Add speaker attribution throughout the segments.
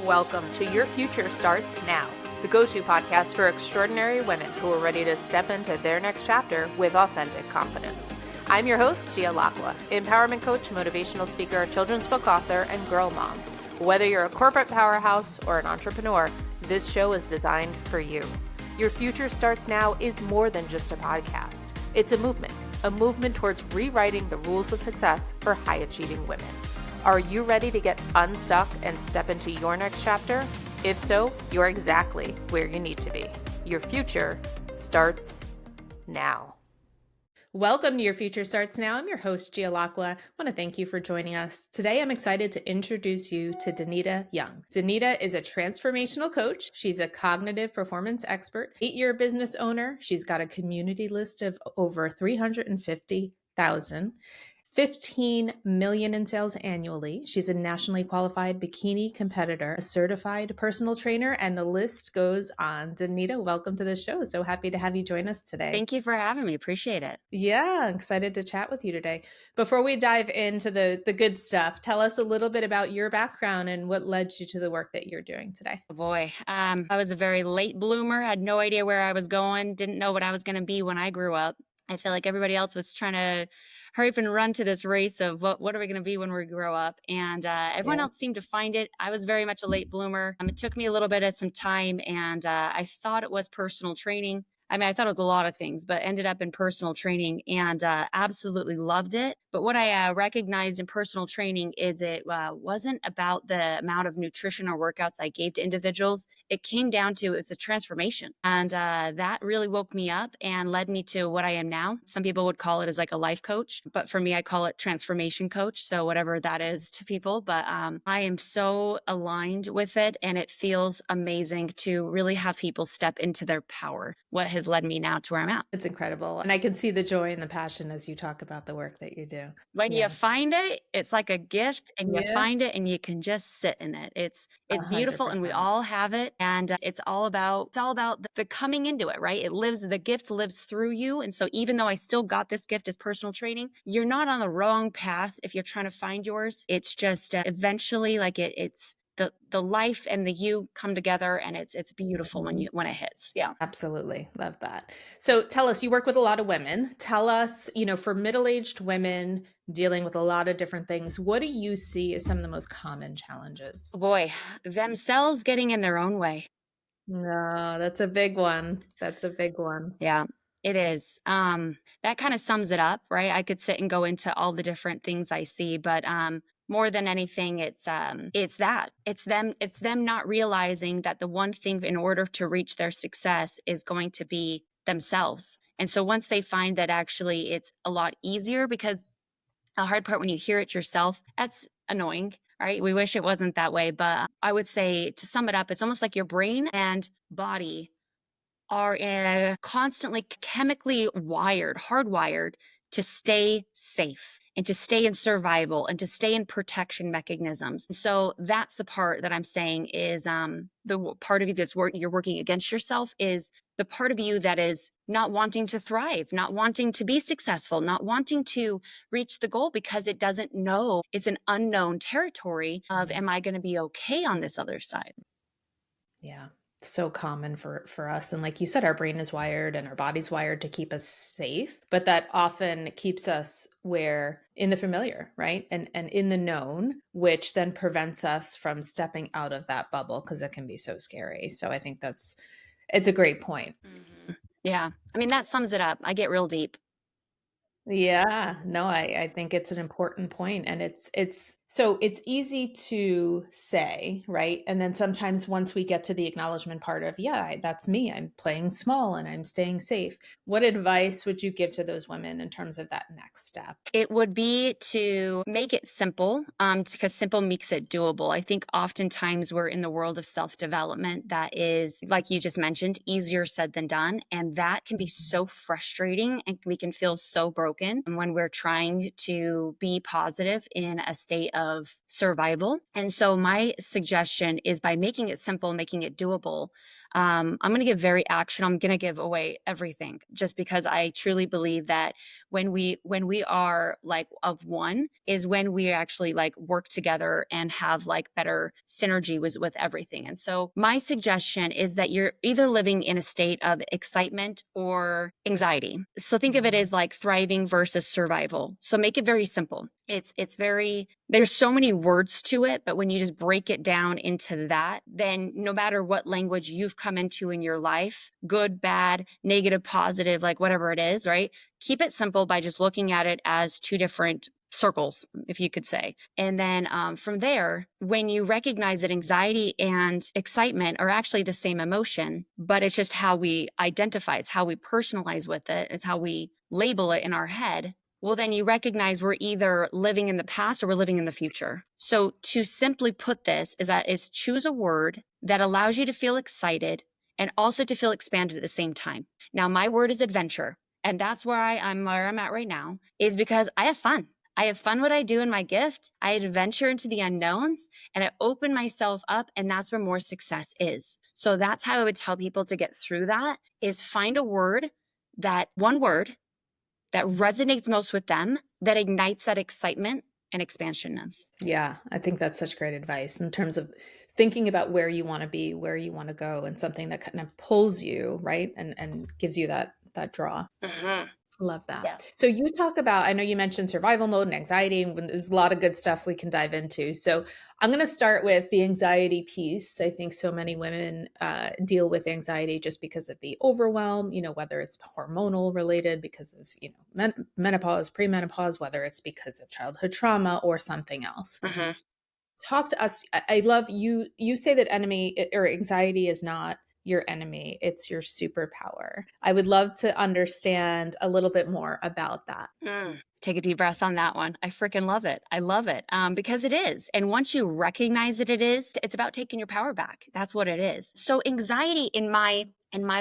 Speaker 1: Welcome to Your Future Starts Now, the go-to podcast for extraordinary women who are ready to step into their next chapter with authentic confidence. I'm your host, Gia Lacqua, empowerment coach, motivational speaker, children's book author, and girl mom. Whether you're a corporate powerhouse or an entrepreneur, this show is designed for you. Your Future Starts Now is more than just a podcast. It's a movement towards rewriting the rules of success for high-achieving women. Are you ready to get unstuck and step into your next chapter? If so, you're exactly where you need to be. Your future starts now. Welcome to Your Future Starts Now. I'm your host, Gia Lacqua. I want to thank you for joining us. Today, I'm excited to introduce you to Danita Young. Danita is a transformational coach. She's a cognitive performance expert, 8-year business owner. She's got a community list of over 350,000. 15 million in sales annually. She's a nationally qualified bikini competitor, a certified personal trainer, and the list goes on. Danita, welcome to the show. So happy to have you join us today.
Speaker 2: Thank you for having me. Appreciate it.
Speaker 1: Yeah, I'm excited to chat with you today. Before we dive into the good stuff, tell us a little bit about your background and what led you to the work that you're doing today.
Speaker 2: Oh boy, I was a very late bloomer, had no idea where I was going, didn't know what I was going to be when I grew up. I feel like everybody else was trying to hurry up and run to this race of what are we going to be when we grow up? And everyone else seemed to find it. I was very much a late bloomer. It took me a little bit of some time, and I thought it was personal training. I mean, I thought it was a lot of things, but ended up in personal training and absolutely loved it. But what I recognized in personal training is it wasn't about the amount of nutrition or workouts I gave to individuals. It came down to it's a transformation. And that really woke me up and led me to what I am now. Some people would call it as like a life coach, but for me, I call it transformation coach. So whatever that is to people, but I am so aligned with it, and it feels amazing to really have people step into their power. What has led me now to where I'm at.
Speaker 1: It's incredible. And I can see the joy and the passion as you talk about the work that you do.
Speaker 2: When you find it, it's like a gift, and you find it and you can just sit in it. It's beautiful,
Speaker 1: 100%.
Speaker 2: and we all have it. And it's all about the coming into it, right? The gift lives through you. And so even though I still got this gift as personal training, you're not on the wrong path if you're trying to find yours. It's just eventually like it's the life and the you come together, and it's beautiful when it hits. Yeah.
Speaker 1: Absolutely. Love that. So tell us, you work with a lot of women. Tell us, for middle-aged women dealing with a lot of different things, what do you see as some of the most common challenges?
Speaker 2: Boy, themselves getting in their own way.
Speaker 1: No, that's a big one. That's a big one.
Speaker 2: Yeah. It is. That kind of sums it up, right? I could sit and go into all the different things I see, but more than anything, it's them not realizing that the one thing in order to reach their success is going to be themselves. And so once they find that actually it's a lot easier, because the hard part when you hear it yourself, that's annoying, right? We wish it wasn't that way, but I would say to sum it up, it's almost like your brain and body are constantly chemically hardwired to stay safe and to stay in survival and to stay in protection mechanisms. So that's the part that I'm saying is the part of you you're working against yourself is the part of you that is not wanting to thrive, not wanting to be successful, not wanting to reach the goal because it doesn't know. It's an unknown territory of, am I going to be okay on this other side?
Speaker 1: Yeah. So common for us. And like you said, our brain is wired and our body's wired to keep us safe, but that often keeps us where in the familiar, right? And in the known, which then prevents us from stepping out of that bubble because it can be so scary. So I think it's a great point.
Speaker 2: Mm-hmm. Yeah. I mean, that sums it up. I get real deep.
Speaker 1: Yeah, no, I think it's an important point, and it's easy to say, right? And then sometimes once we get to the acknowledgement part of, that's me, I'm playing small and I'm staying safe. What advice would you give to those women in terms of that next step?
Speaker 2: It would be to make it simple, because simple makes it doable. I think oftentimes we're in the world of self-development that is, like you just mentioned, easier said than done. And that can be so frustrating, and we can feel so broken when we're trying to be positive in a state of survival. And so my suggestion is, by making it simple, making it doable, I'm going to give very action. I'm going to give away everything, just because I truly believe that when we are like of one is when we actually like work together and have like better synergy with everything. And so my suggestion is that you're either living in a state of excitement or anxiety. So think of it as like thriving versus survival. So make it very simple. It's very, there's so many words to it, but when you just break it down into that, then no matter what language you've come into in your life, good, bad, negative, positive, like whatever it is, right? Keep it simple by just looking at it as two different circles, if you could say. And then from there, when you recognize that anxiety and excitement are actually the same emotion, but it's just how we identify, it's how we personalize with it, it's how we label it in our head. Well, then you recognize we're either living in the past or we're living in the future. So to simply put this is choose a word that allows you to feel excited and also to feel expanded at the same time. Now, my word is adventure. And that's where I'm at right now, is because I have fun. I have fun what I do in my gift. I adventure into the unknowns and I open myself up, and that's where more success is. So that's how I would tell people to get through that, is find a word, that one word that resonates most with them, that ignites that excitement and expansionness.
Speaker 3: Yeah, I think that's such great advice in terms of thinking about where you want to be, where you want to go, and something that kind of pulls you, right? And gives you that draw.
Speaker 2: Mm-hmm.
Speaker 3: Love that.
Speaker 2: Yeah.
Speaker 3: So you talk about, I know you mentioned survival mode and anxiety, and there's a lot of good stuff we can dive into. So I'm going to start with the anxiety piece. I think so many women deal with anxiety just because of the overwhelm, whether it's hormonal related because of, menopause, premenopause, whether it's because of childhood trauma or something else.
Speaker 2: Mm-hmm.
Speaker 3: Talk to us. I love you say that enemy or anxiety is not your enemy, it's your superpower. I would love to understand a little bit more about that.
Speaker 2: Take a deep breath on that one. I freaking love it. I love it because it is. And once you recognize that it is, it's about taking your power back. That's what it is. So anxiety in my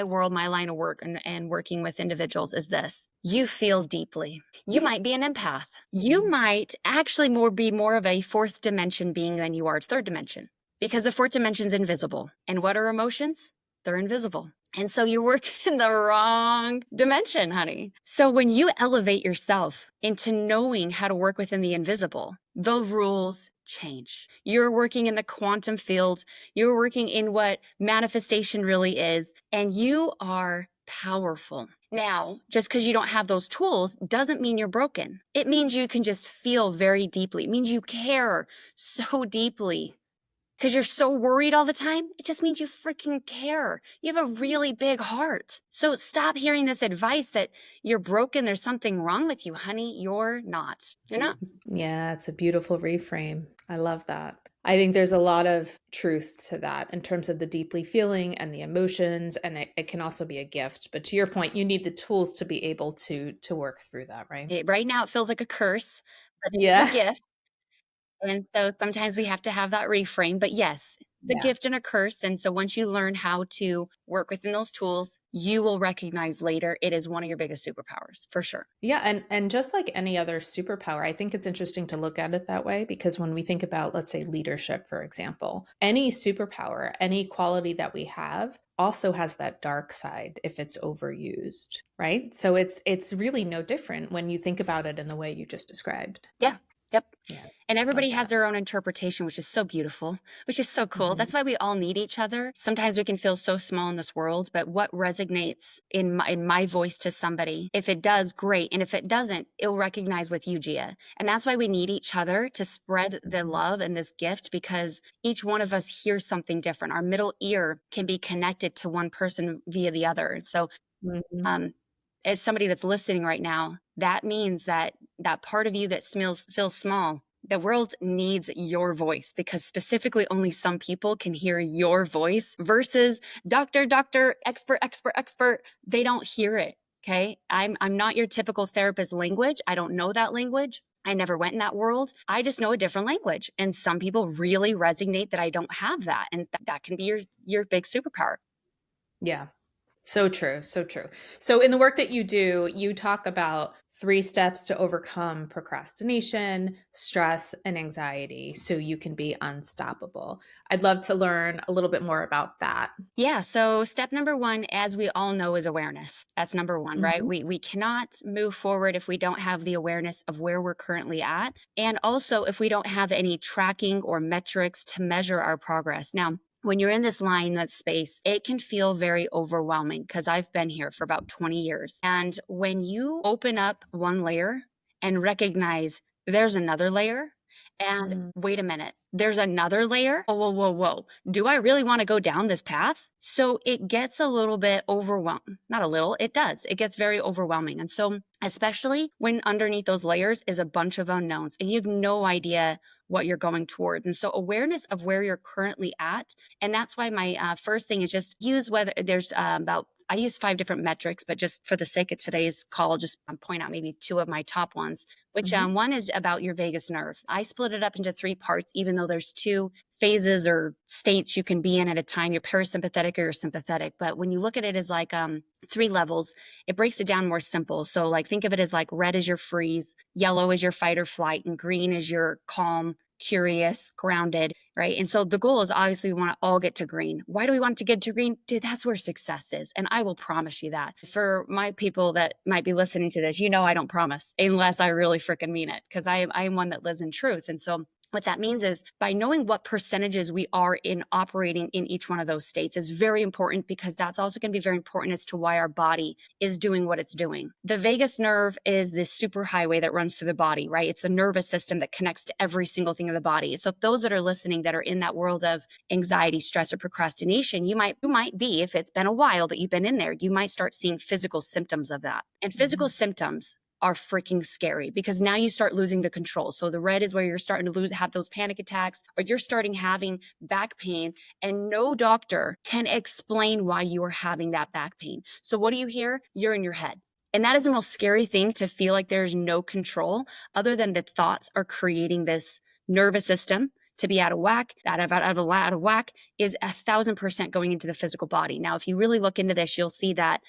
Speaker 2: world, my line of work and working with individuals is this: you feel deeply. You might be an empath. You might actually be more of a fourth dimension being than you are third dimension, because the fourth dimension is invisible. And what are emotions? They're invisible. And so you're working in the wrong dimension, honey. So when you elevate yourself into knowing how to work within the invisible, the rules change. You're working in the quantum field. You're working in what manifestation really is, and you are powerful. Now, just because you don't have those tools doesn't mean you're broken. It means you can just feel very deeply. It means you care so deeply. Because you're so worried all the time, it just means you freaking care. You have a really big heart. So stop hearing this advice that you're broken, there's something wrong with you, honey. You're not. You're not.
Speaker 3: Yeah, it's a beautiful reframe. I love that. I think there's a lot of truth to that in terms of the deeply feeling and the emotions, and it can also be a gift. But to your point, you need the tools to be able to work through that, right?
Speaker 2: Right now, it feels like a curse, but it's a
Speaker 3: Yeah.
Speaker 2: gift. And so sometimes we have to have that reframe. But yes, the
Speaker 3: Yeah.
Speaker 2: gift and a curse. And so once you learn how to work within those tools, you will recognize later it is one of your biggest superpowers, for sure.
Speaker 3: Yeah, and just like any other superpower, I think it's interesting to look at it that way, because when we think about, let's say, leadership, for example, any superpower, any quality that we have also has that dark side if it's overused, right? So it's really no different when you think about it in the way you just described.
Speaker 2: Yeah. Yep.
Speaker 3: Yeah.
Speaker 2: And everybody
Speaker 3: Love
Speaker 2: has
Speaker 3: that.
Speaker 2: their own interpretation, which is so beautiful, which is so cool. That's why we all need each other. Sometimes we can feel so small in this world, but what resonates in my voice to somebody, if it does, great. And if it doesn't, it'll recognize with you, Gia. And that's why we need each other to spread the love and this gift, because each one of us hears something different. Our middle ear can be connected to one person via the other. So,
Speaker 3: Mhm.
Speaker 2: as somebody that's listening right now, that means that part of you that feels small, the world needs your voice, because specifically only some people can hear your voice versus doctor, expert. They don't hear it. Okay. I'm not your typical therapist language. I don't know that language. I never went in that world. I just know a different language. And some people really resonate that I don't have that. And that can be your big superpower.
Speaker 3: Yeah. So true. So true. So, in the work that you do, you talk about 3 steps to overcome procrastination, stress, and anxiety so you can be unstoppable. I'd love to learn a little bit more about that.
Speaker 2: Yeah. So step number one, as we all know, is awareness. That's number one, right?
Speaker 3: Mhm.
Speaker 2: We cannot move forward if we don't have the awareness of where we're currently at. And also if we don't have any tracking or metrics to measure our progress. Now, when you're in this line, that space, it can feel very overwhelming because I've been here for about 20 years. And when you open up one layer and recognize there's another layer, and
Speaker 3: Mm.
Speaker 2: wait a minute, there's another layer. Whoa, whoa, whoa, whoa. Do I really want to go down this path? So it gets a little bit overwhelming. Not a little, it does. It gets very overwhelming. And so, especially when underneath those layers is a bunch of unknowns and you have no idea what you're going towards. And so, awareness of where you're currently at. And that's why my first thing is just use whether there's I use 5 different metrics, but just for the sake of today's call, just point out maybe 2 of my top ones, which
Speaker 3: Mhm.
Speaker 2: one is about your vagus nerve. I split it up into 3 parts, even though there's 2 phases or states you can be in at a time, your parasympathetic or your sympathetic. But when you look at it as like 3 levels, it breaks it down more simple. So like think of it as like red is your freeze, yellow is your fight or flight, and green is your calm, curious, grounded, right? And so the goal is obviously we want to all get to green. Why do we want to get to green? Dude, that's where success is. And I will promise you that. For my people that might be listening to this, I don't promise unless I really freaking mean it, because I am one that lives in truth. And so what that means is by knowing what percentages we are in operating in each one of those states is very important, because that's also going to be very important as to why our body is doing what it's doing. The vagus nerve is this super highway that runs through the body, right? It's the nervous system that connects to every single thing in the body. So if those that are listening that are in that world of anxiety, stress, or procrastination, you might be, if it's been a while that you've been in there, you might start seeing physical symptoms of that. And physical
Speaker 3: Mhm.
Speaker 2: symptoms are freaking scary, because now you start losing the control. So the red is where you're starting to have those panic attacks, or you're starting having back pain, and no doctor can explain why you are having that back pain. So what do you hear? You're in your head. And that is the most scary thing, to feel like there's no control other than the thoughts are creating this nervous system to be out of whack. Out of whack is 1,000% going into the physical body. Now, if you really look into this, you'll see that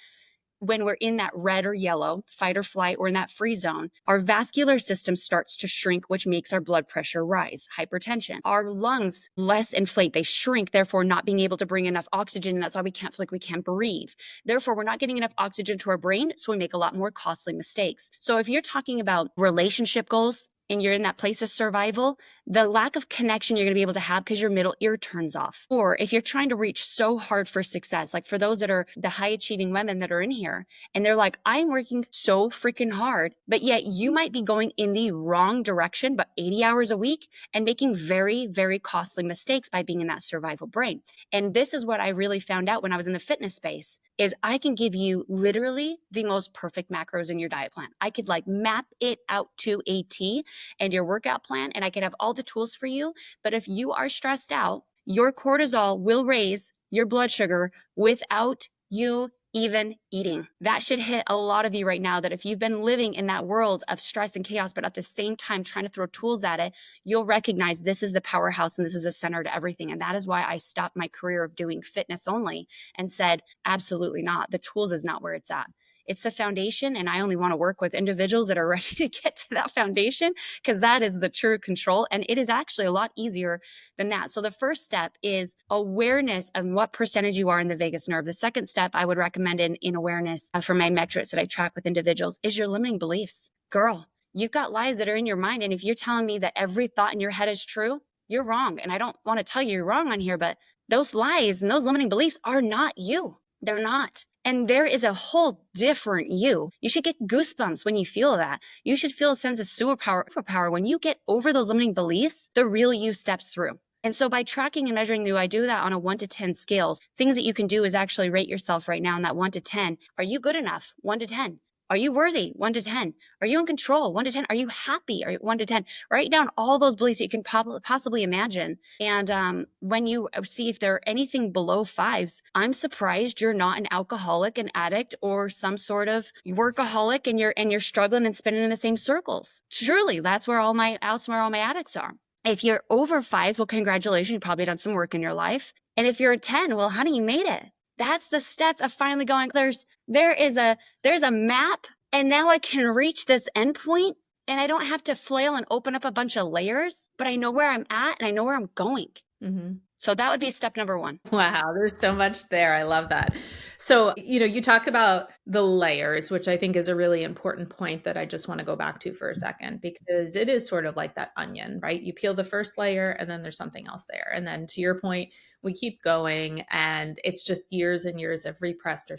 Speaker 2: when we're in that red or yellow, fight or flight, or in that free zone, our vascular system starts to shrink, which makes our blood pressure rise, hypertension. Our lungs less inflate, they shrink, therefore not being able to bring enough oxygen. And that's why we can't feel like we can't breathe. Therefore, we're not getting enough oxygen to our brain, so we make a lot more costly mistakes. So if you're talking about relationship goals, and you're in that place of survival, the lack of connection you're going to be able to have because your middle ear turns off. Or if you're trying to reach so hard for success, like for those that are the high achieving women that are in here, and they're like, I'm working so freaking hard, but yet you might be going in the wrong direction, but 80 hours a week, and making very, very costly mistakes by being in that survival brain. And this is what I really found out when I was in the fitness space, is I can give you literally the most perfect macros in your diet plan. I could like map it out to a T and your workout plan, and I could have all the tools for you. But if you are stressed out, your cortisol will raise your blood sugar without you even eating. That should hit a lot of you right now, that if you've been living in that world of stress and chaos, but at the same time trying to throw tools at it, you'll recognize this is the powerhouse and this is a center to everything. And that is why I stopped my career of doing fitness only and said, absolutely not. The tools is not where it's at. It's the foundation. And I only want to work with individuals that are ready to get to that foundation, because that is the true control. And it is actually a lot easier than that. So the first step is awareness of what percentage you are in the vagus nerve. The second step I would recommend in awareness for my metrics that I track with individuals is your limiting beliefs. Girl, you've got lies that are in your mind. And if you're telling me that every thought in your head is true, you're wrong. And I don't want to tell you you're wrong on here, but those lies and those limiting beliefs are not you. They're not. And there is a whole different you. You should get goosebumps when you feel that. You should feel a sense of superpower when you get over those limiting beliefs. The real you steps through. And so by tracking and measuring you, I do that on a 1 to 10 scales. Things that you can do is actually rate yourself right now in that 1 to 10. Are you good enough? 1 to 10. Are you worthy? 1 to 10. Are you in control? 1 to 10. Are you happy? 1 to 10. Write down all those beliefs that you can possibly imagine. And when you see if there are anything below 5s, I'm surprised you're not an alcoholic, an addict, or some sort of workaholic, and you're struggling and spinning in the same circles. Surely that's where all my addicts are. If you're over 5s, well, congratulations, you've probably done some work in your life. And if you're a 10, well, honey, you made it. that's the step of finally going, there's a map, and now I can reach this endpoint, and I don't have to flail and open up a bunch of layers, but I know where I'm at and I know where I'm going.
Speaker 3: Mm-hmm.
Speaker 2: So that would be step number one.
Speaker 3: Wow, there's so much there. I love that. So, you talk about the layers, which I think is a really important point that I just want to go back to for a second, because it is sort of like that onion, right? You peel the first layer and then there's something else there. And then to your point, we keep going, and it's just years and years of repressed or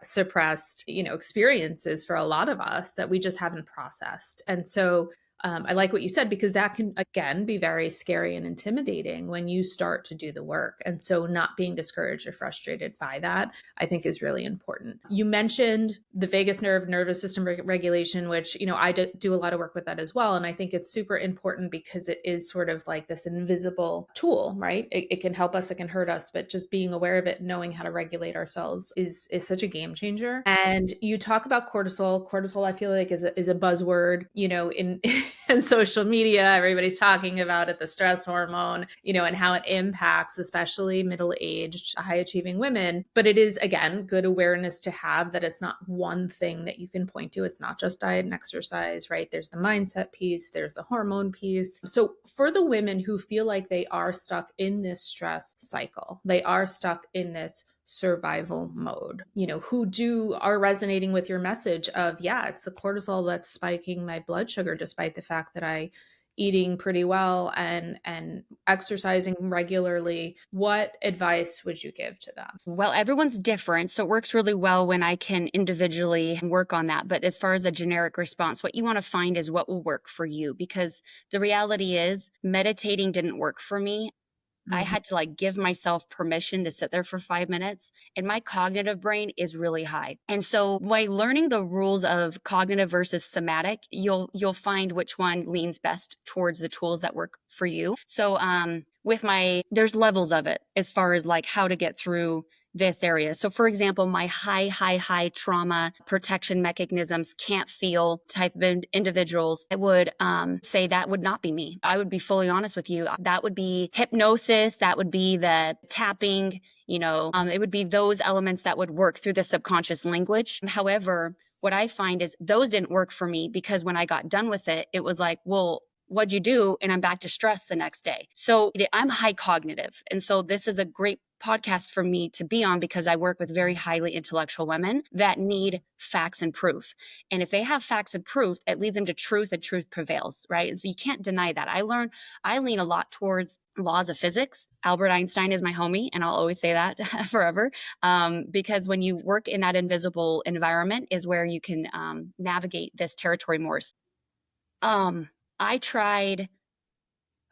Speaker 3: suppressed, experiences for a lot of us that we just haven't processed. And so I like what you said, because that can, again, be very scary and intimidating when you start to do the work. And so not being discouraged or frustrated by that, I think, is really important. You mentioned the vagus nerve, nervous system regulation, which, I do a lot of work with that as well. And I think it's super important because it is sort of like this invisible tool, right? It can help us, it can hurt us, but just being aware of it, knowing how to regulate ourselves is such a game changer. And you talk about cortisol. Cortisol, I feel like, is a buzzword, in and social media. Everybody's talking about it, the stress hormone, and how it impacts especially middle-aged, high-achieving women. But it is, again, good awareness to have that it's not one thing that you can point to. It's not just diet and exercise, right? There's the mindset piece, there's the hormone piece. So for the women who feel like they are stuck in this stress cycle, they are stuck in this survival mode, who are resonating with your message of, yeah, it's the cortisol that's spiking my blood sugar, despite the fact that I eating pretty well and exercising regularly. What advice would you give to them?
Speaker 2: Well, everyone's different, so it works really well when I can individually work on that. But as far as a generic response, what you want to find is what will work for you, because the reality is meditating didn't work for me. I had to give myself permission to sit there for 5 minutes, and my cognitive brain is really high. And so by learning the rules of cognitive versus somatic, you'll find which one leans best towards the tools that work for you. So there's levels of it as far as how to get through this area. So for example, my high trauma protection mechanisms, can't feel type of individuals, I would say that would not be me. I would be fully honest with you. That would be hypnosis. That would be the tapping, it would be those elements that would work through the subconscious language. However, what I find is those didn't work for me, because when I got done with it, it was like, well, what'd you do? And I'm back to stress the next day. So I'm high cognitive. And so this is a great podcast for me to be on, because I work with very highly intellectual women that need facts and proof. And if they have facts and proof, it leads them to truth, and truth prevails, right? So you can't deny that. I lean a lot towards laws of physics. Albert Einstein is my homie, and I'll always say that forever. Because when you work in that invisible environment is where you can navigate this territory more. I tried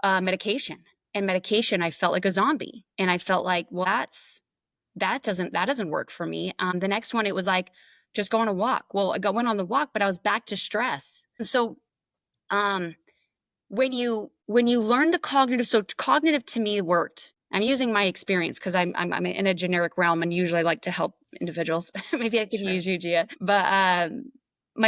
Speaker 2: medication, and medication, I felt like a zombie, and I felt like, well, that doesn't work for me. The next one, it was like, just go on a walk. Well, went on the walk, but I was back to stress. So, when you learn the cognitive, so cognitive to me worked. I'm using my experience because I'm in a generic realm, and usually I like to help individuals. Maybe I could use you, Gia. But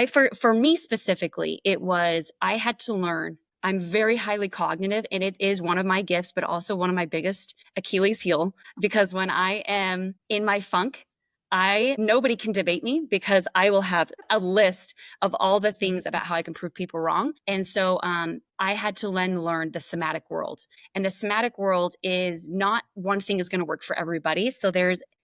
Speaker 2: for me specifically, it was, I had to learn. I'm very highly cognitive, and it is one of my gifts, but also one of my biggest Achilles heel, because when I am in my funk, nobody can debate me, because I will have a list of all the things about how I can prove people wrong. And so I had to learn the somatic world. And the somatic world is not one thing is going to work for everybody. So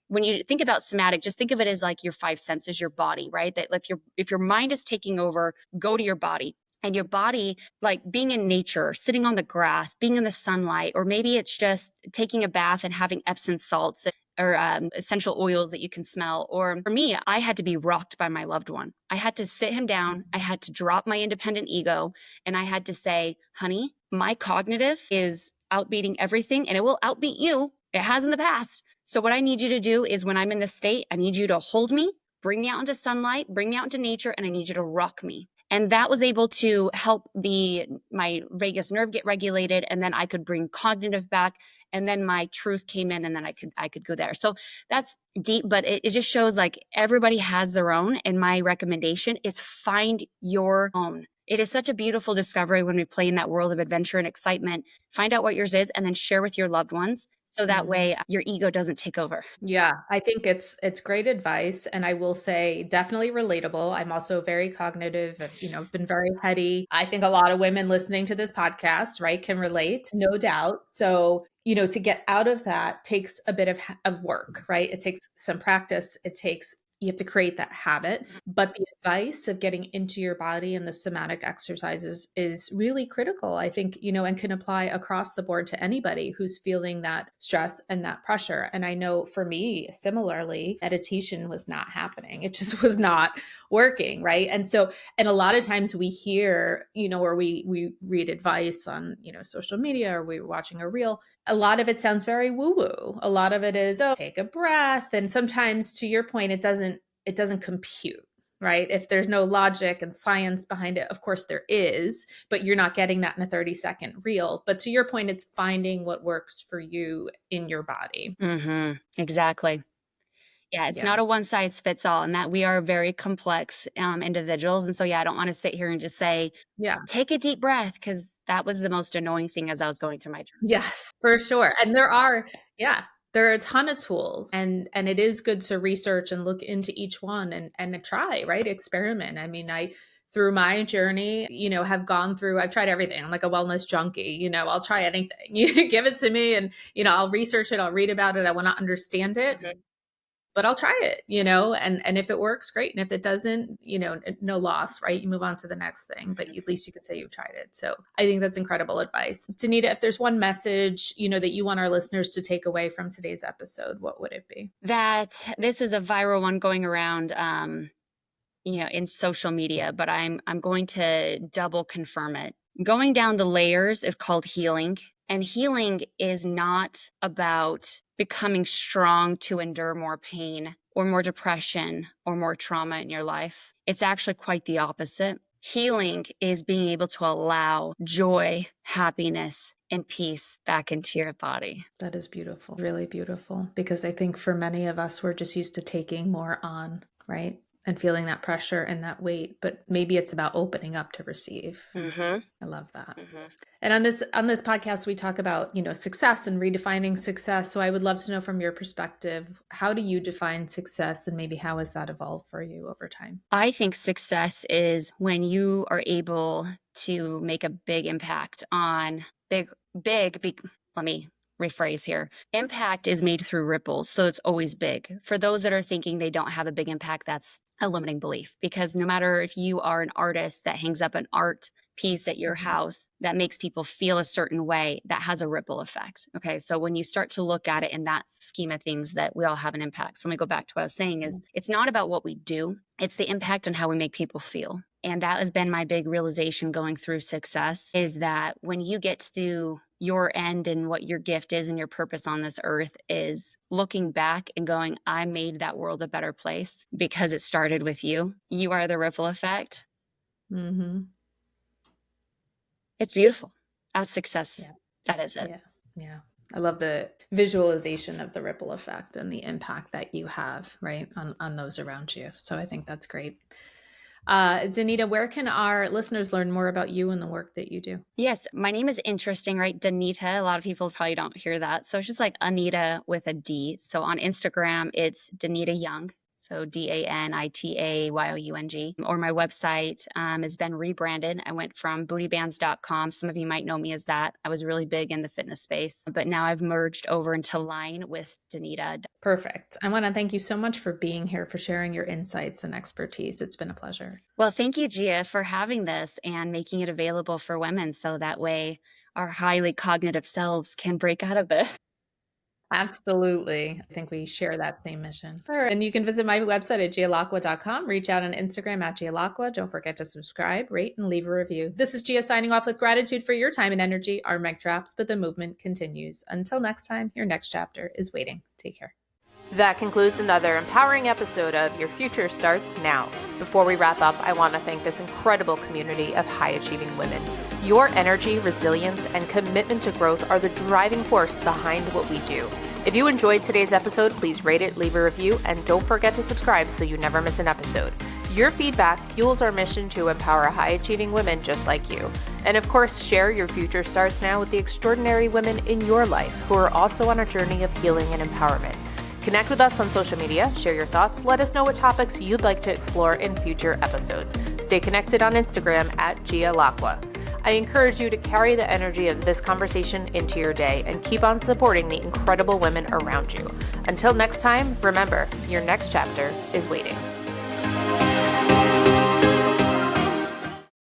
Speaker 2: when you think about somatic, just think of it as like your five senses, your body, right? That if your mind is taking over, go to your body. And your body, like being in nature, sitting on the grass, being in the sunlight, or maybe it's just taking a bath and having Epsom salts or essential oils that you can smell. Or for me, I had to be rocked by my loved one. I had to sit him down. I had to drop my independent ego. And I had to say, honey, my cognitive is outbeating everything, and it will outbeat you. It has in the past. So what I need you to do is, when I'm in this state, I need you to hold me, bring me out into sunlight, bring me out into nature, and I need you to rock me. And that was able to help my vagus nerve get regulated, and then I could bring cognitive back, and then my truth came in, and then I could go there. So that's deep, but it just shows like everybody has their own. And my recommendation is find your own. It is such a beautiful discovery when we play in that world of adventure and excitement. Find out what yours is, and then share with your loved ones, So that way your ego doesn't take over.
Speaker 3: Yeah, I think it's great advice, and I will say definitely relatable. I'm also very cognitive. I've been very heady. I think a lot of women listening to this podcast, right, can relate, no doubt. So, to get out of that takes a bit of work, right? It takes some practice. You have to create that habit. But the advice of getting into your body and the somatic exercises is really critical, I think, and can apply across the board to anybody who's feeling that stress and that pressure. And I know for me, similarly, meditation was not happening. It just was not working, right? And a lot of times we hear, or we read advice on, social media, or we're watching a reel. A lot of it sounds very woo-woo. A lot of it is, oh, take a breath. And sometimes, to your point, it doesn't compute, right? If there's no logic and science behind it, of course there is, but you're not getting that in a 30-second reel. But to your point, it's finding what works for you in your body.
Speaker 2: Exactly. Yeah, it's not a one size fits all, and that we are very complex individuals. And so, I don't want to sit here and just say, take a deep breath, because that was the most annoying thing as I was going through my journey.
Speaker 3: Yes, for sure. And there are a ton of tools, and it is good to research and look into each one and try, right? Experiment. I mean, through my journey, have gone through, I've tried everything. I'm like a wellness junkie, I'll try anything. You give it to me and, I'll research it. I'll read about it. I want to understand it. But I'll try it, and if it works, great. And if it doesn't, no loss, right? You move on to the next thing, but at least you could say you've tried it. So I think that's incredible advice. Danita, if there's one message, that you want our listeners to take away from today's episode, what would it be?
Speaker 2: That this is a viral one going around, in social media, but I'm going to double confirm it. Going down the layers is called healing. And healing is not about becoming strong to endure more pain or more depression or more trauma in your life. It's actually quite the opposite. Healing is being able to allow joy, happiness, and peace back into your body.
Speaker 3: That is beautiful, really beautiful, because I think for many of us, we're just used to taking more on, right? And feeling that pressure and that weight, but maybe it's about opening up to receive. I love that. And on this podcast, we talk about, success and redefining success. So I would love to know from your perspective, how do you define success, and maybe how has that evolved for you over time?
Speaker 2: I think success is when you are able to make a big impact on let me rephrase here. Impact is made through ripples, so it's always big. For those that are thinking they don't have a big impact, that's a limiting belief, because no matter if you are an artist that hangs up an art piece at your house that makes people feel a certain way, that has a ripple effect. Okay, so when you start to look at it in that scheme of things, that we all have an impact. So let me go back to what I was saying is, it's not about what we do, it's the impact on how we make people feel. And that has been my big realization going through success, is that when you get to your end and what your gift is and your purpose on this earth, is looking back and going, I made that world a better place because it started with you. You are the ripple effect. It's beautiful. That's success. Yeah. That is it.
Speaker 3: Yeah. I love the visualization of the ripple effect and the impact that you have, right, on those around you. So I think that's great. Danita, where can our listeners learn more about you and the work that you do?
Speaker 2: Yes, my name is interesting, right? Danita. A lot of people probably don't hear that. So it's just like Anita with a D. So on Instagram, it's Danita Young. So DANITAYOUNG. Or my website has been rebranded. I went from bootybands.com. Some of you might know me as that. I was really big in the fitness space, but now I've merged over into Line with Danita.
Speaker 3: Perfect. I want to thank you so much for being here, for sharing your insights and expertise. It's been a pleasure.
Speaker 2: Well, thank you, Gia, for having this and making it available for women, so that way our highly cognitive selves can break out of this.
Speaker 3: Absolutely. I think we share that same mission. All right. And you can visit my website at gialacqua.com. Reach out on Instagram at Gia Lacqua. Don't forget to subscribe, rate, and leave a review. This is Gia signing off with gratitude for your time and energy. Our mic drops, but the movement continues. Until next time, your next chapter is waiting. Take care.
Speaker 1: That concludes another empowering episode of Your Future Starts Now. Before we wrap up, I want to thank this incredible community of high-achieving women. Your energy, resilience, and commitment to growth are the driving force behind what we do. If you enjoyed today's episode, please rate it, leave a review, and don't forget to subscribe so you never miss an episode. Your feedback fuels our mission to empower high-achieving women just like you. And of course, share your future starts now with the extraordinary women in your life who are also on a journey of healing and empowerment. Connect with us on social media, share your thoughts, let us know what topics you'd like to explore in future episodes. Stay connected on Instagram at Gia Lacqua. I encourage you to carry the energy of this conversation into your day and keep on supporting the incredible women around you. Until next time, remember, your next chapter is waiting.